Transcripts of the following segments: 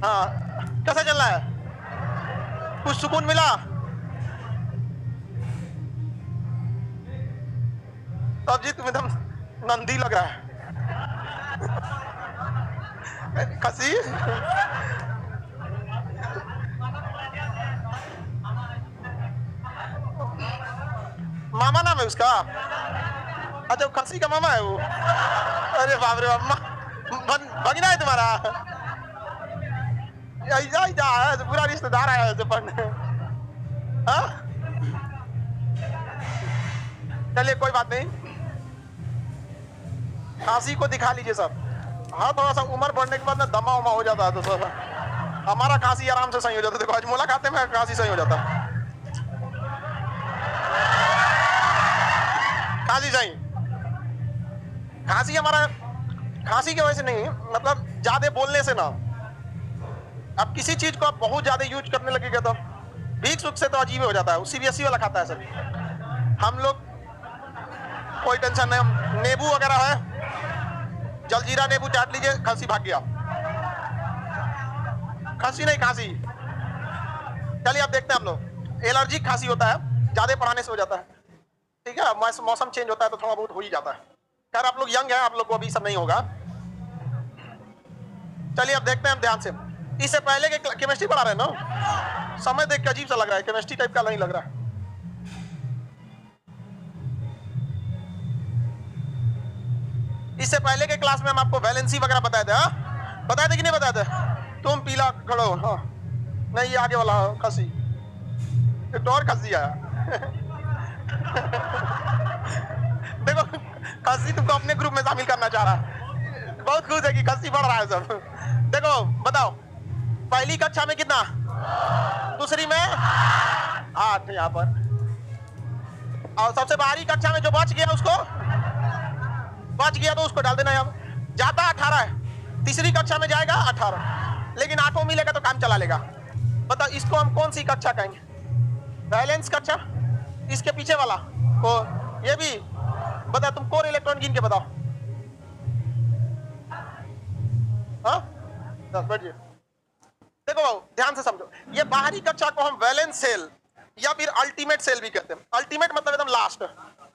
हाँ, कैसा चल रहा है? कुछ सुकून मिला? तब जी तुम एकदम नंदी लग रहा है। खसी मामा नाम है उसका? अच्छा, खसी का मामा है वो? अरे बाप रे बाप, भगना है तुम्हारा? ऐसा है तो पूरा रिश्तेदार आया है पढ़ने। हाँ, चलिए कोई बात नहीं, खांसी को दिखा लीजिए सब। हाँ, थोड़ा सा उम्र बढ़ने के बाद ना दमा उमा हो जाता है, तो थोड़ा हमारा खांसी आराम से सही हो जाता है। देखो हजमोला खाते में खांसी सही हो जाता है। खांसी सही, खांसी हमारा खांसी की वजह से नहीं, मतलब ज्यादा बोलने से ना। अब किसी चीज को आप बहुत ज्यादा यूज करने लगेगा तो भीख सुख से तो अजीब हो जाता है। सीबीएसई वाला खाता है सर। हम लोग कोई टेंशन नहीं, हम नींबू वगैरह है, जलजीरा नींबू चाट लीजिए, खांसी भाग गया। खांसी नहीं, खांसी। चलिए अब देखते हैं हम लोग। एलर्जिक खांसी होता है, ज्यादा पढ़ाने से हो जाता है, ठीक है। मौसम चेंज होता है तो थोड़ा बहुत हो ही जाता है। खैर आप लोग यंग हैं, आप लोग को अभी सब नहीं होगा। चलिए अब देखते हैं हम ध्यान से। इससे पहले के केमिस्ट्री पढ़ा रहे हैं ना, समय देख के अजीब सा लग रहा है, केमिस्ट्री टाइप का नहीं लग रहा है। इससे पहले के क्लास में हम आपको वैलेंसी वगैरह बताए थे। हाँ, बताए थे कि नहीं बताए थे? तुम पीला खड़ो। हाँ, नहीं ये आगे वाला खसी, एक और खसी आया। देखो खसी तुमको अपने ग्रुप में शामिल करना चाह रहा है, बहुत खुश है कि खसी पढ़ रहा है सब। देखो बताओ, पहली कक्षा में कितना? दूसरी में 8 यहाँ पर, और सबसे बाहरी कक्षा में जो बच गया तो उसको डाल देना। यहाँ जाता 18 है, तीसरी कक्षा में जाएगा 18, लेकिन 8 मिलेगा तो काम चला लेगा। बताओ इसको हम कौन सी कक्षा कहेंगे? बैलेंस कक्षा। इसके पीछे वाला को ये भी बता, तुम कोर इलेक्ट्रॉन गिन के बताओ। हाँ, बैठिए। देखो ध्यान से समझो, ये बाहरी कक्षा को हम वैलेंस सेल या फिर अल्टीमेट सेल भी कहते हैं। अल्टीमेट मतलब एकदम लास्ट,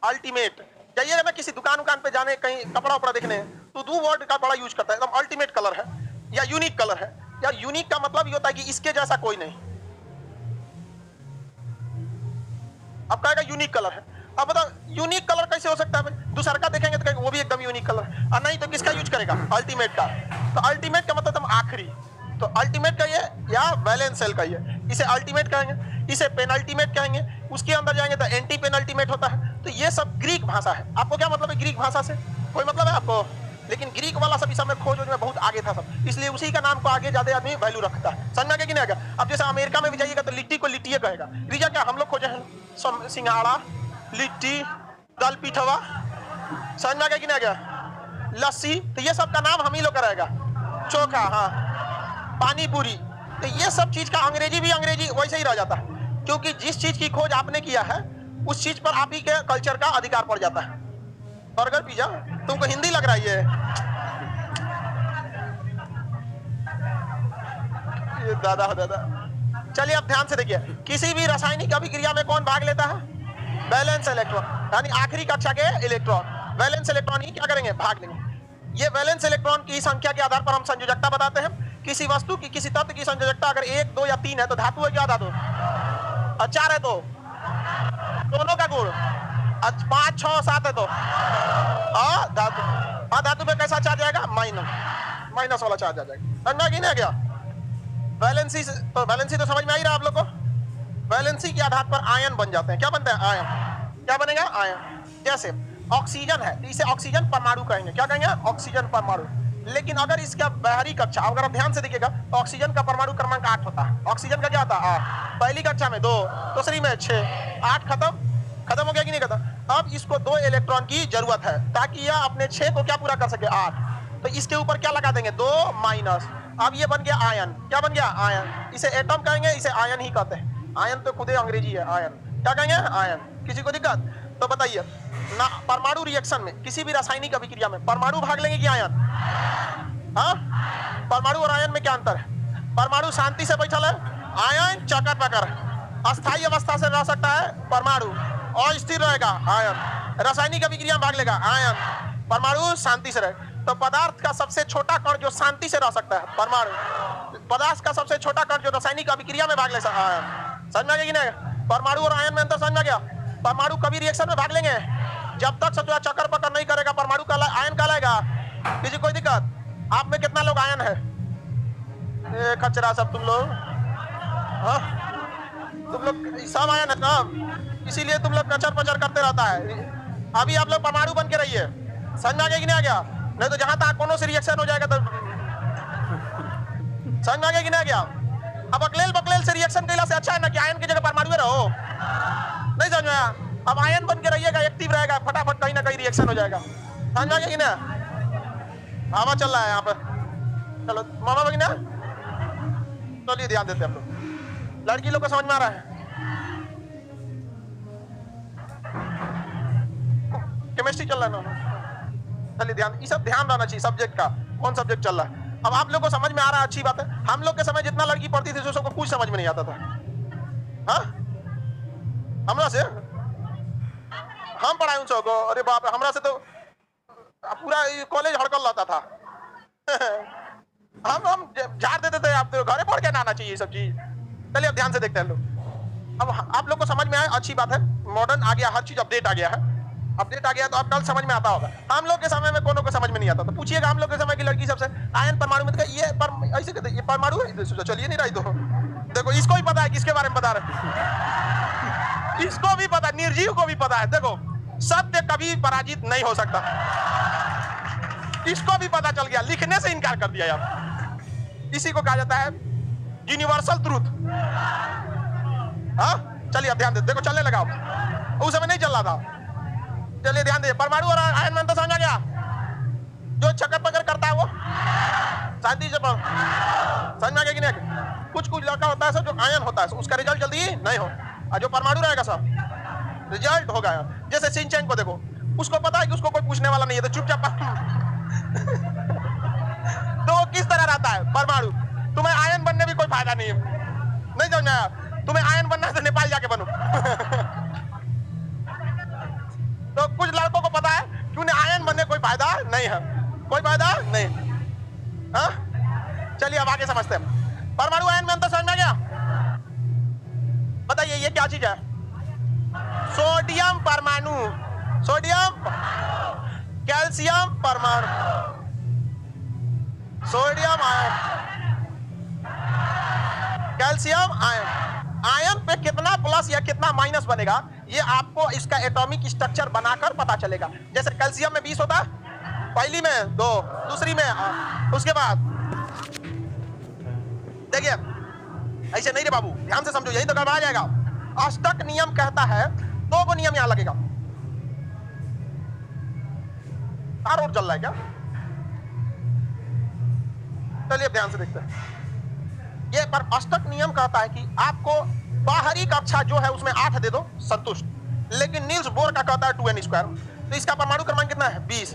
अल्टीमेट। जाइएगा ना किसी दुकान पे जाने, कहीं कपड़ा उपड़ा देखने, तो 2 वर्ड का बड़ा यूज करता है, एकदम अल्टीमेट कलर है या यूनिक कलर है। या यूनिक का मतलब ये होता है कि इसके जैसा कोई नहीं। अब कहेगा यूनिक कलर है, अब बताओ यूनिक कलर कैसे हो सकता है भाई? दूसरा का देखेंगे तो कहेंगे वो भी एकदम यूनिक कलर है, और नहीं तो किसका यूज करेगा? अल्टीमेट का। तो अल्टीमेट का मतलब एकदम आखिरी, तो अल्टीमेट कहिए या वैलेंस सेल कहिए। इसे अल्टीमेट कहेंगे, इसे पेनल्टीमेट कहेंगे, उसके अंदर जाएंगे तो एंटी पेनल्टीमेट होता है। तो ये सब ग्रीक भाषा है। आपको क्या मतलब है ग्रीक भाषा से? कोई मतलब है आपको? लेकिन ग्रीक वाला सब इस समय खोज में बहुत आगे था सब, इसलिए उसी का नाम को आगे ज्यादा आदमी वैल्यू रखता है। समझ में आ गया कि नहीं आ गया? अब जैसे अमेरिका में भी जाइएगा तो लिट्टी को लिट्टी कहेगा। रीजन क्या? हम लोग खोजे हैं सिंघाड़ा, लिट्टी, दाल पिठवा। समझ में आ गया कि नहीं आ गया? लस्सी, तो ये सब का नाम हम ही लोग का रहेगा। चोखा, हाँ, पानी पूरी। तो ये सब चीज का अंग्रेजी भी अंग्रेजी वैसे ही रह जाता है, क्योंकि जिस चीज की खोज आपने किया है उस चीज पर आप ही के कल्चर का अधिकार पड़ जाता है। बर्गर पिज्जा तुमको हिंदी लग रहा है ये दादा दादा। चलिए अब ध्यान से देखिए, किसी भी रासायनिक अभिक्रिया में कौन भाग लेता है? वैलेंस इलेक्ट्रॉन, यानी आखिरी कक्षा के इलेक्ट्रॉन। वैलेंस इलेक्ट्रॉन ही क्या करेंगे? भाग लेंगे। ये वैलेंस इलेक्ट्रॉन की संख्या के आधार पर हम संयोजकता बताते हैं। किसी वस्तु की, किसी तत्व की संयोजकता अगर 1, 2 या 3 है तो धातु है क्या? धातु। 4 है तो दोनों का गुण, 5, 6, 7 है तो धातु। धातु पे कैसा चार्ज आएगा? माइनस वाला चार्ज आ जाएगा। समझ में नहीं आ गया? वैलेंसी तो समझ में आ ही रहा आप लोग को। वैलेंसी के आधार पर आयन बन जाते हैं। क्या बनते हैं? आयन। क्या बनेगा? आयन। जैसे ऑक्सीजन है, इसे ऑक्सीजन परमाणु कहेंगे। क्या कहेंगे? ऑक्सीजन परमाणु। लेकिन अगर इसका बाहरी कक्षा, अगर आप ध्यान से देखिएगा तो ऑक्सीजन का परमाणु क्रमांक 8 होता है। ऑक्सीजन का क्या होता है? 8। पहली कक्षा में 2, दूसरी में 6, 8 खत्म हो गया कि नहीं खत्म? अब इसको 2 इलेक्ट्रॉन की जरूरत है ताकि यह अपने 6 को क्या पूरा कर सके? 8। तो इसके ऊपर क्या लगा देंगे? 2 माइनस। अब ये बन गया आयन। क्या बन गया? आयन। इसे एटम कहेंगे, इसे आयन ही कहते हैं। आयन तो खुद ही अंग्रेजी है, आयन। क्या कहेंगे? आयन। किसी को दिक्कत? तो बताइए ना, परमाणु रिएक्शन में, किसी भी रासायनिक अभिक्रिया में परमाणु भाग लेंगे कि आयन? हाँ, परमाणु और आयन में क्या अंतर है? परमाणु शांति से बैठल है, आयन चक्कर पकड़। अस्थायी अवस्था से रह सकता है परमाणु, और स्थिर रहेगा आयन। रासायनिक अभिक्रिया में भाग लेगा आयन। परमाणु शांति से रहे। तो पदार्थ का सबसे छोटा कण जो शांति से रह सकता है परमाणु। पदार्थ का सबसे छोटा कण जो रासायनिक अभिक्रिया में भाग ले सकता है आयन। समझ में आ गया कि नहीं? परमाणु और आयन में अंतर समझ में आ गया? परमाणु कभी रिएक्शन में भाग लेंगे जब तक सब चक्कर पकड़ नहीं करेगा, परमाणु का आयन कहलाएगा। किसी कोई दिक्कत? आप में कितना लोग आयन है? खचरा सब तुम लोग, हाँ तुम लोग सब आयन है सब, इसीलिए तुम लोग कचर पचर करते रहता है। अभी आप लोग परमाणु बन के रहिए। समझ में आ गया कि नहीं आ गया? नहीं तो जहां तक कोनो से रिएक्शन हो जाएगा तो समझ में आ गया कि नहीं आ गया? अब अकलेल बकलेल से रिएक्शन कैला से अच्छा है ना कि आयन की जगह परमाणु रहो। नहीं समझ में आया? अब आयन बन के रहिएगा, एक्टिव रहेगा, फटाफट कहीं ना कहीं रिएक्शन हो जाएगा। समझ में आ गया कि नहीं? हवा चल रहा है यहाँ पर। चलो मामा भगिना, चलिए ध्यान देते हैं हम लोग। लड़की लोग को समझ में आ रहा है? केमिस्ट्री चल रहा है ना? चलिए ध्यान, ये सब ध्यान रहना चाहिए सब्जेक्ट का, कौन सब्जेक्ट चल रहा है। अब आप लोग को समझ में आ रहा है, अच्छी बात है। हम लोग के समय जितना लड़की पढ़ती थी सबको कुछ समझ में नहीं आता था। हाँ हमरा से हम पढ़ाए उन सबको, अरे बाप रे, हमरा से तो पूरा कॉलेज हड़कल रहता था। हम झाड़ देते थे, आप तो घरे पढ़ के ना आना चाहिए सब चीज। चलिए अब ध्यान से देखते हैं लोग। अब आप लोग को समझ में आया, अच्छी बात है। मॉडर्न आ गया, हर चीज अपडेट आ गया है। अपडेट आ गया तो अब कल समझ में आता होगा। हम लोग के समय में कोनो को समझ में नहीं आता था। पूछिएगा हम लोग के समय की लड़की सबसे, आयन परमाणु में ये ऐसे कहते ये परमाणु है, चलिए नहीं रही तो देखो इसको भी पता है किसके बारे में बता रहे। इसको भी पता, निर्जीव को भी पता है। देखो सत्य कभी पराजित नहीं हो सकता, इसको भी पता चल गया, लिखने से इनकार कर दिया यार। इसी को कहा जाता है यूनिवर्सल ट्रूथ। हाँ चलिए अब ध्यान दे, देखो चलने लगा, उस समय नहीं चल रहा था। चलिए ध्यान दे, परमाणु और आयन में अंतर समझ आ गया? जो चक्कर पकड़ करता है वो शांति से समझ में आ गया कि नहीं? कुछ कुछ लड़का होता है सर जो आयन होता है उसका रिजल्ट जल्दी नहीं हो, और जो परमाणु रहेगा सब रिजल्ट होगा। जैसे सिंचन को देखो, उसको पता है कि उसको कोई पूछने वाला नहीं है तो चुपचाप तो वो किस तरह रहता है परमाणु। तुम्हें आयन बनने भी कोई फायदा नहीं है, नहीं समझ में आया? तुम्हें आयन बनना है तो नेपाल जाके बनो। तो कुछ लड़कों को पता है कि उन्हें आयन बनने कोई फायदा नहीं है, कोई फायदा नहीं। हाँ चलिए अब आगे समझते हैं। परमाणु आयन में अंतर समझ में आ गया? बताइए ये क्या चीज है? सोडियम परमाणु, सोडियम कैल्शियम परमाणु, sodium ion, calcium ion. Ion पे कितना प्लस या कितना माइनस बनेगा ये आपको इसका एटॉमिक स्ट्रक्चर बनाकर पता चलेगा। जैसे कैल्शियम में 20 होता है, पहली में 2, दूसरी में, उसके बाद देखिए ऐसे नहीं रे बाबू, ध्यान से समझो, यही तो गड़बड़ा जाएगा। अष्टक नियम कहता है 2 को नियम यहां लगेगा। तार और जल रहा है क्या? चलिए ध्यान से देखते हैं। ये पर अष्टक नियम कहता है कि आपको बाहरी कक्षा जो है उसमें 8 दे दो संतुष्ट, लेकिन नील्स बोर का कहता है 2n²। तो इसका परमाणु क्रमांक कितना है? 20।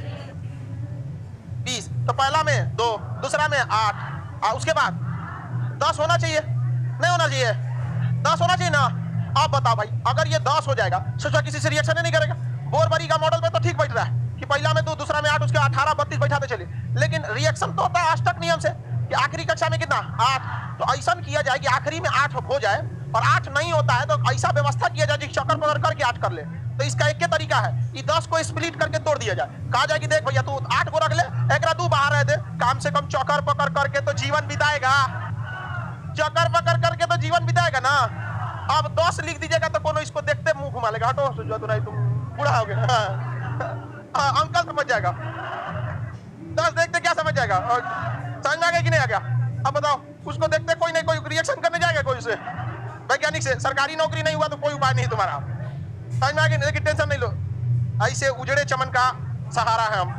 तो पहला में 2, दूसरा में 8, और उसके बाद 10 होना चाहिए, नहीं होना चाहिए? 10 होना चाहिए ना। आप बताओ भाई, अगर ये 10 हो जाएगा, सोचा किसी से रिएक्शन नहीं करेगा। बोरबरी का मॉडल पे तो ठीक बैठ रहा है कि पहला में 2, दूसरा में 8, उसके 18, 32 बैठाते चलिए, लेकिन रिएक्शन तो होता है अष्टक नियम से कि आखिरी कक्षा में कितना? 8। तो ऐसा किया जाए कि आखिरी में 8 हो जाए, और 8 नहीं होता है तो ऐसा व्यवस्था किया जाए कि चक्कर पकड़ करके 8 कर ले। तो इसका एक तरीका है कि 10 को स्प्लिट करके तोड़ दिया जाए। कहा जाए कि देख भैया तू 8 को रख ले, एक तू बाहर रह दे, कम से कम चक्कर पकड़ करके तो जीवन बिताएगा, चक्कर पकड़ करके तो जीवन बिताएगा ना। अब 10 लिख दीजिएगा तो कोनो इसको देखते मुंह घुमा लेगा, हटो सोचो तो नहीं तुम बूढ़ा हो गया। अंकल समझ जाएगा, 10 देखते क्या समझ जाएगा, और समझ में आ गया कि नहीं आ गया? अब बताओ, उसको देखते कोई नहीं कोई रिएक्शन करने जाएगा कोई से? वैज्ञानिक से सरकारी नौकरी नहीं हुआ तो कोई उपाय नहीं तुम्हारा। समझ में आ गया? लेकिन टेंशन नहीं लो, ऐसे उजड़े चमन का सहारा है हम,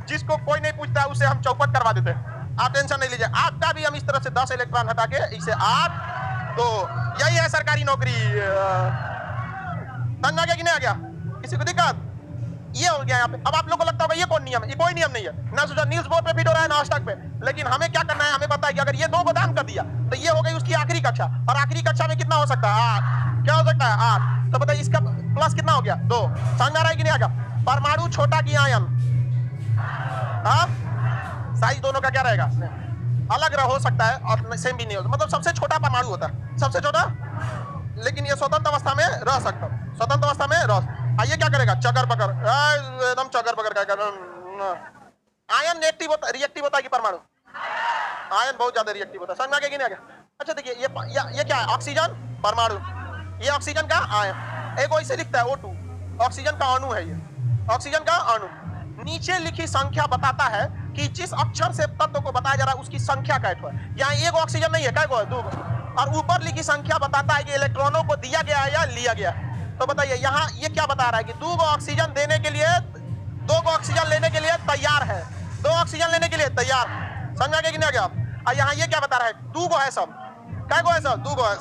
जिसको कोई नहीं पूछता है उससे हम चौपट करवा देते हैं। आप टेंशन नहीं लीजिए, आपका भी हम इस तरह से 10 इलेक्ट्रॉन हटा के इसे 8, तो यही है सरकारी नौकरी। समझ में आ गया कि नहीं आ गया? किसी को दिक्कत? ये हो गया यहाँ पे। अब आप लोगों को लगता होगा ये कौन नियम है? ये कोई नियम नहीं है ना, सोचा न्यूज बोर्ड पे फीड हो रहा है ना आज तक पे। लेकिन हमें क्या करना है, हमें पता है कि अगर ये 2 को दान कर दिया तो ये हो गई उसकी आखिरी कक्षा, और आखिरी कक्षा में कितना हो सकता है? 8। क्या हो सकता है? 8। तो बताइए इसका प्लस कितना हो गया? 2। समझ में आ रहा है कि नहीं आ गया? परमाणु छोटा कि आयन? हाँ, साइज दोनों का क्या रहेगा? अलग हो सकता है और सेम भी नहीं होता, मतलब सबसे छोटा परमाणु होता है, सबसे छोटा। लेकिन ये स्वतंत्र अवस्था में रह सकता है, स्वतंत्र अवस्था में रह। आइए क्या करेगा? चकर पकड़, एकदम चकर पकड़ क्या कर। आयन रिएक्टिव होता, रिएक्टिव होता है कि परमाणु? आयन बहुत ज्यादा रिएक्टिव होता है। समझ में आ गया कि नहीं आ गया? अच्छा देखिए ये क्या है? ऑक्सीजन परमाणु, ये ऑक्सीजन का आयन। एक वैसे लिखता है O2, ऑक्सीजन का अणु है ये, ऑक्सीजन का अणु। नीचे लिखी संख्या बताता है कि जिस अक्षर से तत्व को बताया जा रहा है उसकी संख्या क्या है। यहाँ एक ऑक्सीजन नहीं है, क्या है? 2। और ऊपर लिखी संख्या बताता है कि इलेक्ट्रॉनों को दिया गया है या लिया गया है। तो बताइए यहाँ ये क्या बता रहा है कि 2 ऑक्सीजन देने के लिए, 2 ऑक्सीजन लेने के लिए तैयार है, 2 ऑक्सीजन लेने के लिए तैयार। समझ आ गया कि नहीं आ गया? और यहाँ ये क्या बता रहा है? 2 है सब, क्या है सब? 2 है।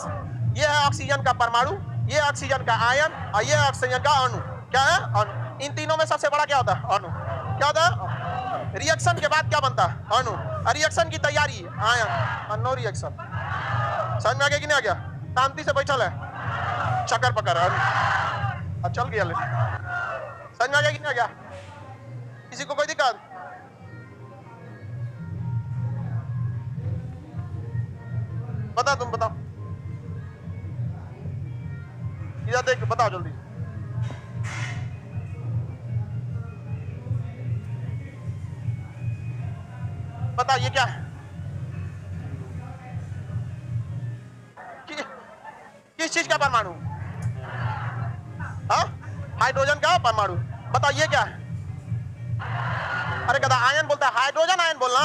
ये है ऑक्सीजन का परमाणु, ये ऑक्सीजन का आयन, और ये ऑक्सीजन का अणु। क्या है? अणु। इन तीनों में सबसे बड़ा क्या होता है? अणु। क्या होता है? रिएक्शन के बाद क्या बनता है? अणु। और रिएक्शन की तैयारी आयन, नो रिएक्शन। समझ में आ गया कि नहीं आ गया? शांति से बैठल है, चक्कर पकड़ अणु, चल गया। समझ में आ गया कि नहीं आ गया? किसी को कोई दिक्कत? बता, तुम बताओ, इधर देख, बताओ जल्दी। बताओ ये क्या है? किस चीज का परमाणु? हाँ, हाइड्रोजन का परमाणु। बताओ ये क्या है? अरे कहता आयन बोलता है, हाइड्रोजन आयन बोलना।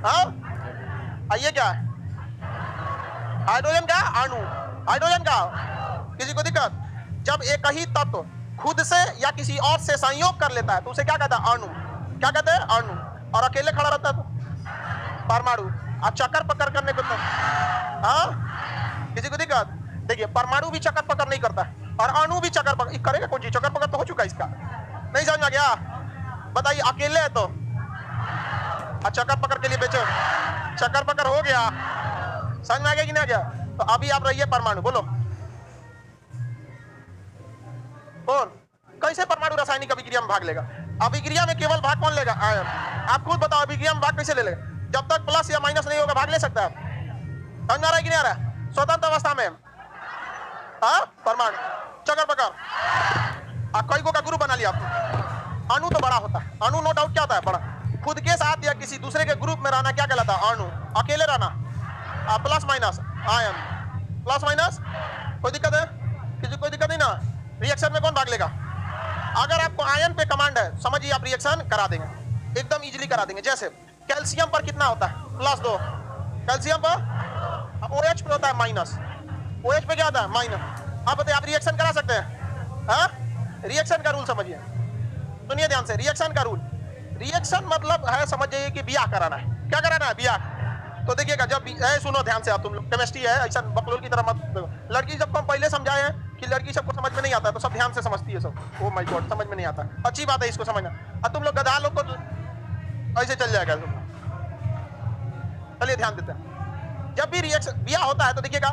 हाँ, ये क्या है? हाइड्रोजन का अणु, हाइड्रोजन का। किसी को दिक्कत? जब एक ही तत्व खुद से या किसी और से संयोग कर लेता है तो उसे क्या कहता है? अणु। क्या कहते हैं? अणु। और अकेले खड़ा रहता है तो परमाणु। और चक्कर पकड़ करने को तो हाँ, किसी को दिक्कत? देखिए परमाणु भी चक्कर पकड़ नहीं करता और अणु भी चक्कर पकड़ करेगा। कौन चीज चक्कर पकड़ तो हो चुका इसका, नहीं समझ में आ गया? बताइए अकेले है तो चक्कर पकड़ के लिए बेचो, चक्कर पकड़ हो गया। समझ में आ गया कि नहीं आ गया? तो अभी आप रहिए परमाणु, बोलो कौन कैसे परमाणु रासायनिक अभिक्रिया में भाग लेगा? अभिक्रिया में केवल भाग कौन लेगा? आयन। आप खुद बताओ अभिक्रिया में भाग कैसे ले लेगा? जब तक प्लस या माइनस नहीं होगा भाग ले सकता है? समझ में आ रहा है कि नहीं आ रहा है? स्वतंत्र अवस्था में परमाणु चक्कर पकड़ कई को का ग्रुप बना लिया आपने। अणु तो बड़ा होता है, अणु नो डाउट क्या होता है? बड़ा। खुद के साथ या किसी दूसरे के ग्रुप में रहना क्या कहलाता है? अणु। अकेले रहना plus minus ion, plus minus. कोई दिक्कत है? किसी कोई दिक्कत नहीं ना? रिएक्शन में कौन भाग लेगा? अगर आपको आयन पे कमांड है समझिए आप रिएक्शन करा देंगे, एकदम इजीली करा देंगे। जैसे कैल्शियम पर कितना होता है? +2। कैल्शियम पर OH पे होता है माइनस, OH पे क्या होता है? माइनस। आप बताइए आप रिएक्शन करा सकते हैं? हाँ, रिएक्शन का रूल समझिए, सुनिए ध्यान से। रिएक्शन का रूल, रिएक्शन मतलब है समझिए कि ब्याह कराना है। क्या कराना है? ब्याह। तो देखिएगा जब सुनो ध्यान से, आप तुम लोग केमिस्ट्री है ऐसा बकलोल की तरह मत। लड़की सबको हम पहले समझाए हैं कि लड़की सबको समझ में नहीं आता है तो सब ध्यान से समझती है सब। ओ माय गॉड, समझ में नहीं आता, अच्छी बात है इसको समझना। और तुम लोग गधा लोग को ऐसे चल जाएगा। चलिए ध्यान देते हैं। जब भी रिएक्शन ब्याह होता है तो देखिएगा,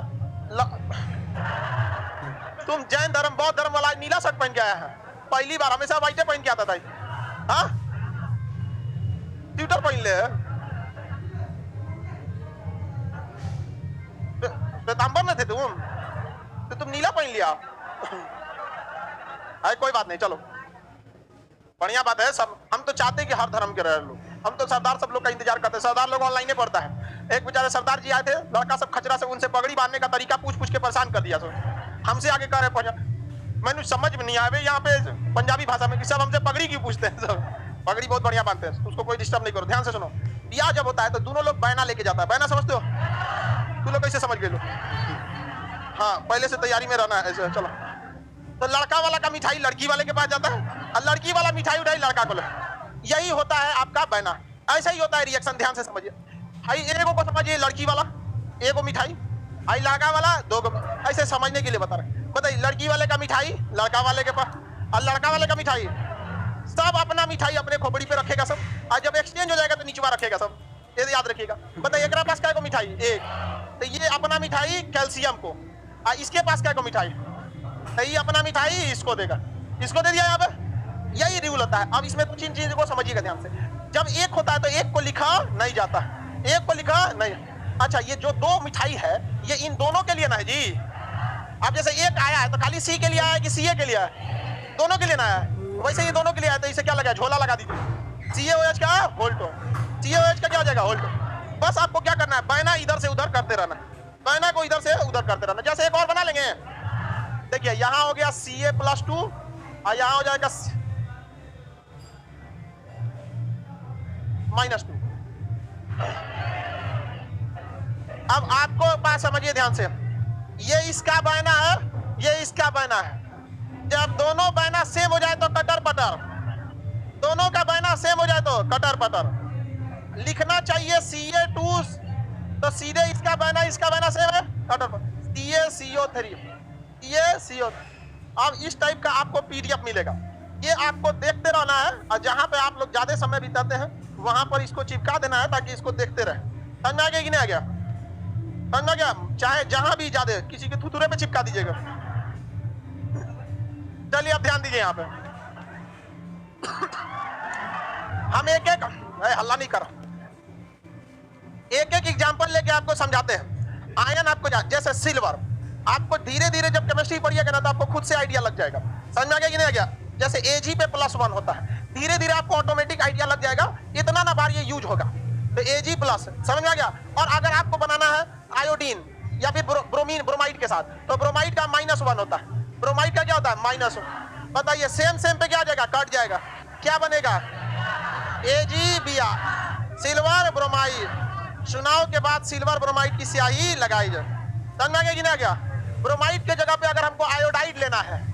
तुम जैन धर्म बौद्ध धर्म वाला नीला शर्ट पहन के आया है, पहली बार हमेशा व्हाइट पहन के आता था। हाँ, ट्विटर पहन ले, श्वेतांबर में थे तो तुम नीला पहन लिया। अरे कोई बात नहीं, चलो बढ़िया बात है। सब हम तो चाहते हैं कि हर धर्म के रहे लोग, हम तो सरदार सब लोग का इंतजार करते हैं। सरदार लोग ऑनलाइन पढ़ता है। एक बेचारे सरदार जी आए थे, लड़का सब खचरा से उनसे पगड़ी बांधने का तरीका पूछ पूछ के परेशान कर दिया। सब हमसे आगे कह रहे, मैंने समझ में नहीं आया यहाँ पे पंजाबी भाषा में कि सब हमसे पगड़ी क्यों पूछते हैं। सब पगड़ी बहुत बढ़िया बांधते हैं, उसको कोई डिस्टर्ब नहीं करो। ध्यान से सुनो, ब्याह जब होता है तो दोनों लोग बैना लेके जाता है। बैना समझते हो? तू लोग कैसे समझ गए लोग? हाँ, पहले से तैयारी में रहना है ऐसे। चलो, तो लड़का वाला का मिठाई लड़की वाले के पास जाता है और लड़की वाला मिठाई उठाई लड़का को ले। यही होता है आपका बैना। ऐसा ही होता है रिएक्शन। ध्यान से समझिए। हाई एगो को समझिए लड़की वाला, एगो मिठाई, हाई लड़का वाला दो गो, ऐसे समझने के लिए बता रहे। बताइए लड़की वाले का मिठाई लड़का वाले के पास और लड़का वाले का मिठाई सब अपना मिठाई अपने खोपड़ी पे रखेगा सब, और जब एक्सचेंज हो जाएगा तो नीचवा रखेगा सब, ये याद रखिएगा। बताइए एक पास क्या को मिठाई एक, तो ये अपना मिठाई कैल्शियम को, और इसके पास क्या को मिठाई, तो ये अपना मिठाई इसको देगा, इसको दे दिया यहाँ पे। यही रूल होता है। अब इसमें कुछ इन चीजों को समझिएगा ध्यान से। जब एक होता है तो एक को लिखा नहीं जाता, एक को लिखा नहीं। अच्छा, ये जो दो मिठाई है ये इन दोनों के लिए ना है जी। अब जैसे एक आया है तो खाली सी के लिए आया है कि सीए के लिए आया है? दोनों के लिए ना आया, वैसे ये दोनों के लिए आया, तो इसे क्या लगा, झोला लगा दीजिए। CaOH का होल्टो, CaOH का क्या हो जाएगा, होल्टो। बस आपको क्या करना है, बैना इधर से उधर करते रहना, बैना को इधर से उधर करते रहना। जैसे एक और बना लेंगे, देखिए यहाँ हो गया Ca+2 और यहाँ हो जाएगा -2। अब आपको बात समझिए ध्यान से, ये इसका बैना है, ये इसका बैना है। जब दोनों बैना सेम हो जाए तो कटर पटर, दोनों का बैना सेम हो जाए तो कटर पटर। लिखना चाहिए Ca2, तो सीधे इसका बैना सेम है, कटर पटर। CaCO3, CaCO3। अब इस टाइप का आपको PDF मिलेगा, ये आपको देखते रहना है, और जहां पे आप लोग ज्यादा समय बिताते हैं वहां पर इसको चिपका देना है ताकि इसको देखते रहे। समझ में आ गया कि नहीं आ गया, समझ में आ गया? चाहे जहां भी ज्यादा किसी के थुथुरे पे चिपका दीजिएगा। चलिए अब ध्यान दीजिए यहाँ पे, हम एक एक हल्ला नहीं कर, एक एक एग्जांपल लेके आपको समझाते हैं। आयन आपको जैसे सिल्वर, आपको धीरे धीरे जब केमिस्ट्री पढ़िएगा ना तो आपको खुद से आइडिया लग जाएगा। समझ में आ गया कि नहीं आ गया? जैसे Ag पे +1 होता है, धीरे धीरे आपको ऑटोमेटिक आइडिया लग जाएगा, इतना ना बार ये यूज होगा, तो Ag+, समझ में आ गया? और अगर आपको बनाना है आयोडीन या फिर ब्रोमीन, ब्रोमाइड के साथ, तो ब्रोमाइड का -1 होता है, ब्रोमाइड का क्या होता है, -1। बताइए सेम पे क्या आ जाएगा, कट जाएगा, क्या बनेगा, AgBr, सिल्वर ब्रोमाइड। चुनाव के बाद सिल्वर ब्रोमाइड की स्याही लगाई जाए। समझ में आ गया कि नहीं आ गया? ब्रोमाइड के जगह पे अगर हमको आयोडाइड लेना है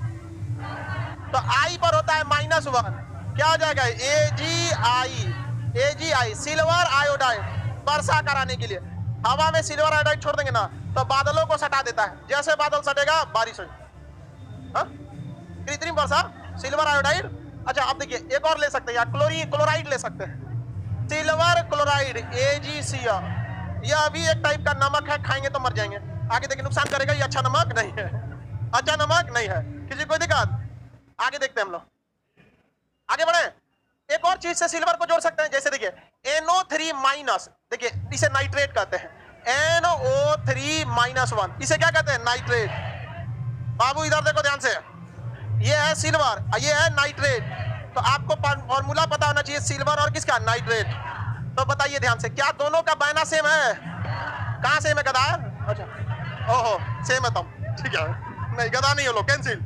तो I पर होता है -1, क्या हो जाएगा, AgI, सिल्वर आयोडाइड। वर्षा कराने के लिए हवा में सिल्वर आयोडाइड छोड़ देंगे ना तो बादलों को सटा देता है, जैसे बादल सटेगा बारिश होगी। कृत्रिम वर्षा, सिल्वर आयोडाइड। अच्छा अब देखिए एक और ले सकते हैं, क्लोराइड ले सकते हैं, सिल्वर क्लोराइड AgCl। यह भी एक टाइप का नमक है, खाएंगे तो मर जाएंगे, आगे देखिए नुकसान करेगा, ये अच्छा नमक नहीं है, अच्छा नमक नहीं है। किसी कोई दिक्कत? आगे देखते हैं हम लोग, आगे बढ़े। एक और चीज से सिल्वर को जोड़ सकते हैं, जैसे देखिए NO3-, देखिए इसे नाइट्रेट कहते हैं, NO3-1, इसे क्या कहते हैं, नाइट्रेट। बाबू इधर देखो ध्यान से, ये है सिल्वर, ये है नाइट्रेट। तो आपको फॉर्मूला पता होना चाहिए सिल्वर और किसका, नाइट्रेट। तो बताइए ध्यान से, क्या दोनों का बैना सेम है? कहाँ सेम है, गधा? अच्छा, ओहो सेम है तुम, ठीक है, नहीं गधा नहीं हो लोग, कैंसिल,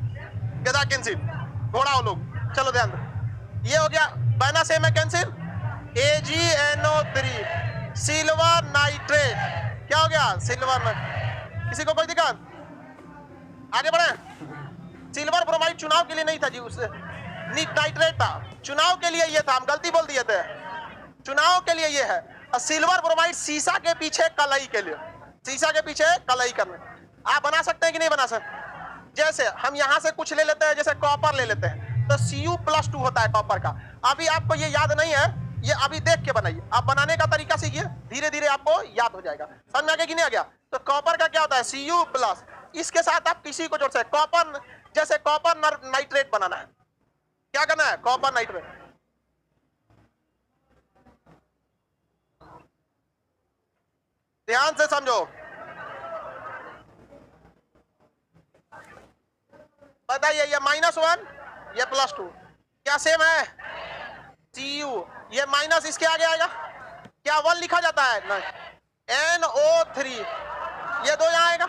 गधा कैंसिल, घोड़ा हो लोग। चलो ध्यान दो, ये हो गया बैना सेम है, कैंसिल। AgNO3, सिल्वर नाइट्रेट, क्या हो गया, सिल्वर नाइट्रेट। किसी को कोई दिक्कत? आगे बढ़े। सिल्वर ब्रोमाइड चुनाव के लिए नहीं था जी, उससे नाइट्रेट था, चुनाव के लिए ये था, हम गलती बोल दिए थे, चुनाव के लिए ये है। और सिल्वर ब्रोमाइड शीशा के पीछे कलई के लिए, शीशा के पीछे कलई करने। आप बना सकते हैं कि नहीं बना सकते? जैसे हम यहां से कुछ ले लेते हैं, जैसे कॉपर ले लेते हैं तो Cu+2 होता है कॉपर का। अभी आपको ये याद नहीं है, ये अभी देख के बनाइए, आप बनाने का तरीका सीखिए, धीरे धीरे आपको याद हो जाएगा। समझ में आ गया कि नहीं आ गया? तो कॉपर का क्या होता है, Cu+, इसके साथ आप किसी को जोड़ सकते हैं, कॉपर, जैसे कॉपर नाइट्रेट बनाना है, क्या करना है, कॉपर नाइट्रेट। ध्यान से समझो, बताइए ये -1, ये +2, क्या सेम है, Cu, ये माइनस इसके आगे आएगा, क्या 1 लिखा जाता है, नहीं, NO3, ये 2 यहाँ आएगा।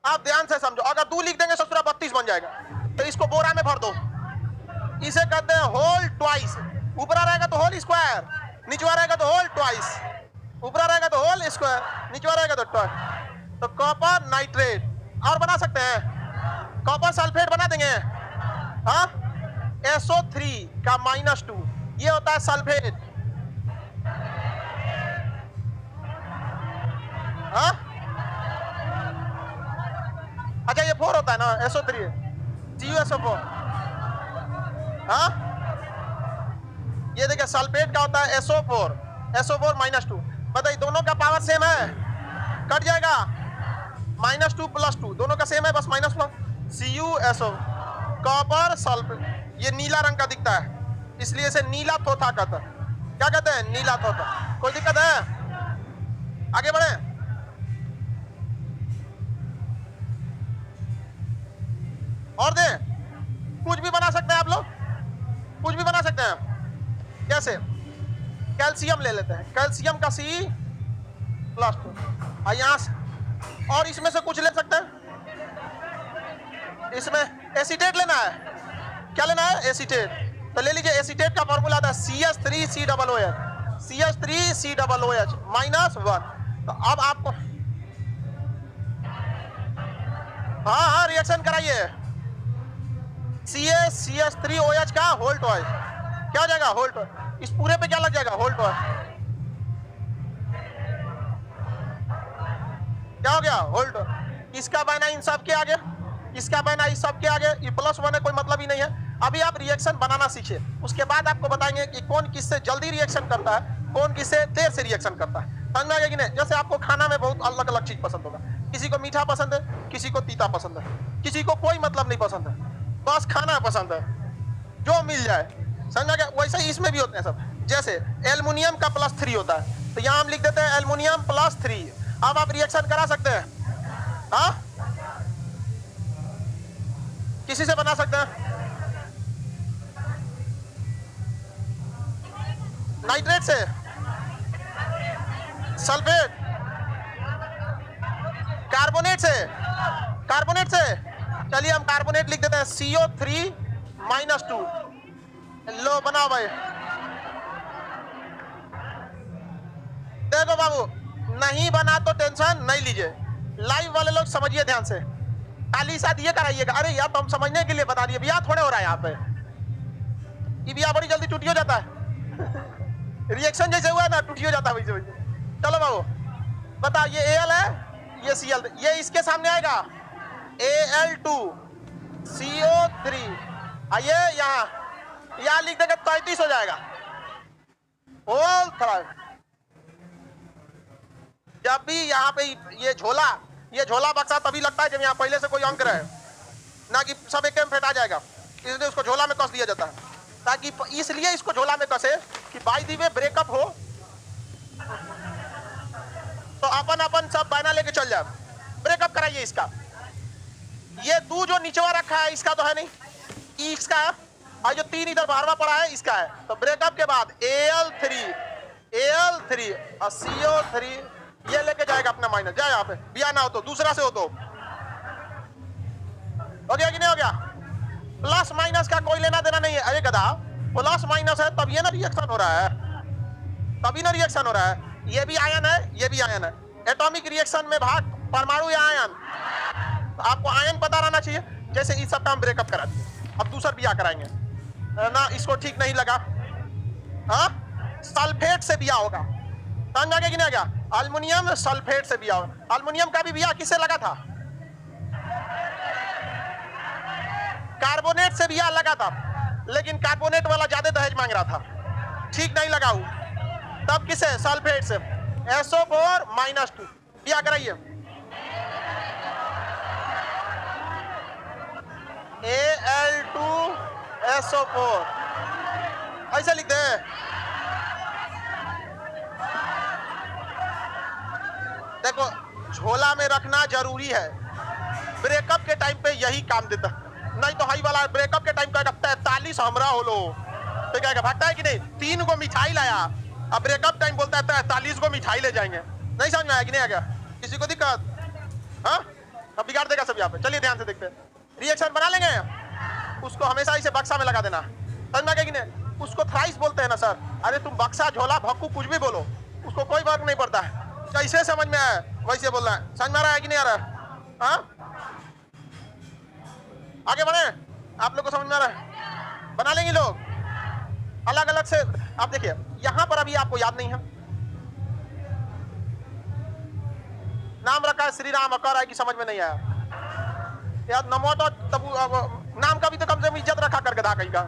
आप ध्यान से समझो, अगर 2 लिख देंगे ससुरा 32 बन जाएगा, तो इसको बोरा में भर दो, इसे कहते हैं होल ट्वाइस। ऊपर रहेगा तो होल स्क्वायर, निचवा रहेगा तो होल ट्वाइस, ऊपर रहेगा तो होल स्क्वायर, निचवा रहेगा तो ट्वाइस। तो कॉपर नाइट्रेट। और बना सकते हैं, कॉपर सल्फेट बना देंगे, हाँ, SO3 का -2, ये होता है सल्फेट, हाँ, अच्छा ये 4 होता है ना, SO3 CuSO4, हाँ, ये देखिए सल्फेट का होता है SO4 -2। बताइए दोनों का पावर सेम है, कट जाएगा -2 + 2 दोनों का सेम है, बस माइनस CuSO कॉपर सल्फेट। ये नीला रंग का दिखता है इसलिए इसे नीला थोथा कहते हैं। क्या कहते हैं? नीला थोथा। कोई दिक्कत है? आगे बढ़े। और दे कुछ भी बना सकते हैं आप लोग, कुछ भी बना सकते हैं। कैसे? कैल्शियम ले लेते हैं, कैल्शियम का C+2 यहां से, और इसमें से कुछ ले सकते हैं। इसमें एसीटेट लेना है। क्या लेना है? एसीटेट। तो ले लीजिए, एसीटेट का फॉर्मूला आता है CH3COOH -1। तो अब आपको हाँ रिएक्शन कराइए। CH3OH का होल टॉइस क्या हो जाएगा? Whole twice. इस पूरे पे क्या लग जाएगा? Whole twice. क्या हो गया? Whole twice. इसका बना इन सब के आगे, इसका बना इस सब के आगे, ये +1 है, कोई मतलब ही नहीं है। अभी आप रिएक्शन बनाना सीखिए, उसके बाद आपको बताएंगे कि कौन किससे जल्दी रिएक्शन करता है, कौन किससे देर से रिएक्शन करता है। समझ में आ गया कि नहीं? जैसे आपको खाना में बहुत अलग अलग चीज पसंद होगा, किसी को मीठा पसंद है, किसी को तीता पसंद है, किसी को कोई मतलब नहीं पसंद है, बस खाना पसंद है, जो मिल जाए। समझ में आ गया? वैसे ही इसमें भी होते हैं सब। जैसे एल्युमिनियम का +3 होता है, तो यहाँ हम लिख देते हैं एल्युमिनियम +3। अब आप रिएक्शन करा सकते हैं, हाँ किसी से बना सकते हैं। नाइट्रेट से, सल्फेट, कार्बोनेट से, कार्बोनेट से। चलिए हम कार्बोनेट लिख देते हैं CO3 -2। लो बनाओ भाई। देखो बाबू, नहीं बना तो टेंशन नहीं लीजिए, लाइव वाले लोग समझिए ध्यान से, खाली साथ ये कराइएगा। अरे यार तो हम समझने के लिए बता दिए, बिया थोड़े हो रहा है यहाँ पे, ये बिया बड़ी जल्दी टूटी हो जाता है रिएक्शन जैसे हुआ ना टूटी हो जाता है वैसे वैसे। चलो बाबू बताओ, ये Al है, ये Cl, ये इसके सामने आएगा Al2CO3। आइए यहाँ लिख देंगे 33 हो जाएगा। होल थोड़ा जब भी यहाँ पे ये झोला बक्सा तभी लगता है जब यहाँ पहले से कोई अंक रहे, ना कि सब एक में फेंटा जाएगा, इसलिए उसको झोला में कस दिया जाता है। ताकि इसलिए इसको झोला में कसे कि बाई दी वे ब्रेकअप हो तो अपन सब बहना लेके चल जाए। ब्रेकअप कराइए इसका। ये 2 जो नीचवा रखा है इसका तो है नहीं, इसका है, और जो 3 इधर बाहरवा पड़ा है इसका है। तो ब्रेकअप के बाद Al3 और CO3 ये लेके जाएगा अपना माइनस। जाए यहाँ पे बिया ना हो तो दूसरा से हो तो हो गया कि नहीं हो गया? प्लस माइनस का कोई लेना देना नहीं है। अरे गधा, प्लस माइनस है तब ये ना रिएक्शन हो रहा है, तभी ना रिएक्शन हो रहा है। ये भी आयन है, ये भी आयन है। एटॉमिक रिएक्शन में भाग परमाणु या आयन, तो आपको आयन पता रहना चाहिए। जैसे इस सब का हम ब्रेकअप करा दिए, अब दूसरा बिया कराएंगे ना, इसको ठीक नहीं लगा, हाँ सल्फेट से बिया होगा। समझ आ गया कि नहीं आ गया? अल्युमिनियम सल्फेट से बिया होगा। अल्युमिनियम का भी बिया किससे लगा था? कार्बोनेट से बिया लगा था, लेकिन कार्बोनेट वाला ज्यादा दहेज मांग रहा था, ठीक नहीं लगा। तब किसे? सल्फेट से SO4 -2 बिया कराइए। Al2SO4 ऐसे लिख दे। देखो झोला में रखना जरूरी है, ब्रेकअप के टाइम पे यही काम देता, नहीं तो हाई वाला ब्रेकअप के टाइम का 43 हमरा हो लो तो क्या भागता है कि नहीं? 3 को मिठाई लाया, अब ब्रेकअप टाइम बोलता है 43 को मिठाई ले जाएंगे। नहीं समझ में आया कि नहीं आ गया? किसी को दिक्कत? हाँ अब बिगाड़ देगा सब यहाँ पे। चलिए ध्यान से देखते हैं, रिएक्शन बना लेंगे। उसको हमेशा इसे बक्सा में लगा देना, समझ में आ गया कि नहीं? उसको थ्राइस बोलते हैं ना सर। अरे तुम बक्सा, झोला, भक्कू कुछ भी बोलो, उसको कोई फर्क नहीं पड़ता है, कैसे समझ में आया वैसे बोल रहा है। समझ में आ रहा है कि नहीं आ रहा है? हाँ आगे बढ़े, आप लोग को समझ में आ रहा है? बना लेंगे लोग अलग अलग से। आप देखिए यहां पर अभी आपको याद नहीं है, नाम रखा है श्री राम, अकर है कि समझ में नहीं आया यार? नमो तो तब नाम का भी तो कम से कम इज्जत रखा करके था कहीं का।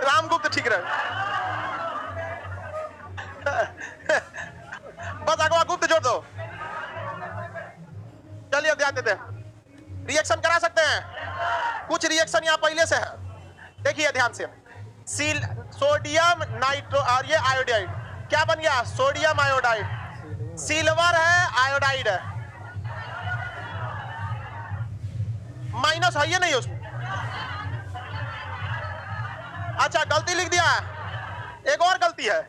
रामगुप्त ठीक रहे। बस अगवा गुप्त जोड़ दो। चलिए ध्यान देते हैं, रिएक्शन करा सकते हैं। कुछ रिएक्शन यहाँ पहले से है, देखिए ध्यान से। सोडियम नाइट्रो और ये आयोडाइड क्या बन गया? Sodium iodide. सिल्वर है, आयोडाइड है, माइनस है ये नहीं उसमें। अच्छा गलती लिख दिया। एक और गलती है,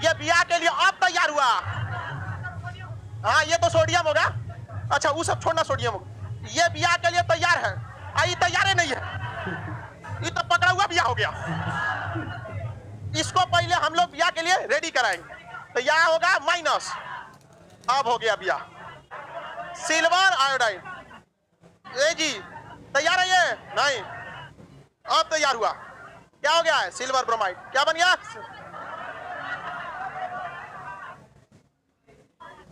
ये बिया के लिए अब तैयार हुआ। हाँ ये तो सोडियम होगा। अच्छा वो सब छोड़ना, सोडियम होगा। ये बिया के लिए तैयार है, आई तैयार नहीं है, ये तो पकड़ा हुआ बिया हो गया। इसको पहले हम लोग बिया के लिए रेडी कराएंगे, तो यह होगा माइनस। अब हो गया बिया सिल्वर आयोडाइड। ए जी तैयार है ये? नहीं, अब तैयार हुआ। क्या हो गया है? Silver bromide. क्या बन गया?